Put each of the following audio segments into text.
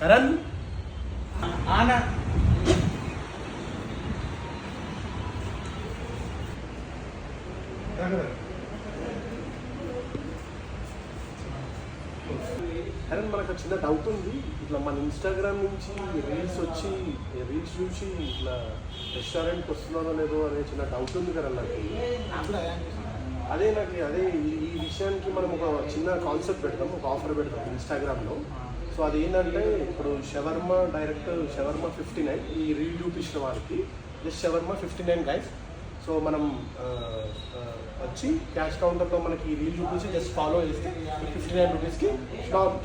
కరణ్ ఆనా కరణ్ మనకు చిన్న డౌట్ ఉంది. ఇట్లా మన ఇన్స్టాగ్రామ్ నుంచి రీల్స్ చూసి ఇట్లా రెస్టారెంట్కి వస్తున్నారో లేదో అనే చిన్న డౌట్ ఉంది కరణ్ నాకు. అదే ఈ విషయానికి మనం ఒక చిన్న కాన్సెప్ట్ పెడతాం, ఒక ఆఫర్ పెడతాం ఇన్స్టాగ్రామ్లో. సో అది ఏంటంటే ఇప్పుడు షవర్మా డైరెక్ట్ షవర్మా 59 ఈ రీల్ చూపించిన వారికి జస్ట్ షవర్మా 59 గైస్. సో మనం వచ్చి క్యాష్ కౌంటర్లో మనకి ఈ రీల్ చూపించి జస్ట్ ఫాలో చేస్తే 59 రూపీస్కి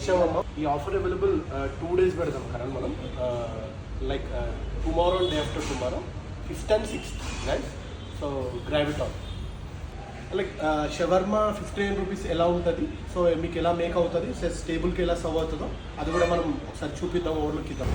షవర్మా. ఈ ఆఫర్ అవైలబుల్ 2 days పెడతాం కరణ్ మనం, like tomorrow and day after tomorrow 5th and 6th guys. So grab it on. Like shawarma 59 rupees ఎలా ఉంటుంది, సో మీకు ఎలా మేక్ అవుతుంది, టేబుల్కి ఎలా సర్వ్ అవుతుందో అది కూడా మనం ఒకసారి చూపిద్దాం, ఓవర్లోకి ఇద్దాం.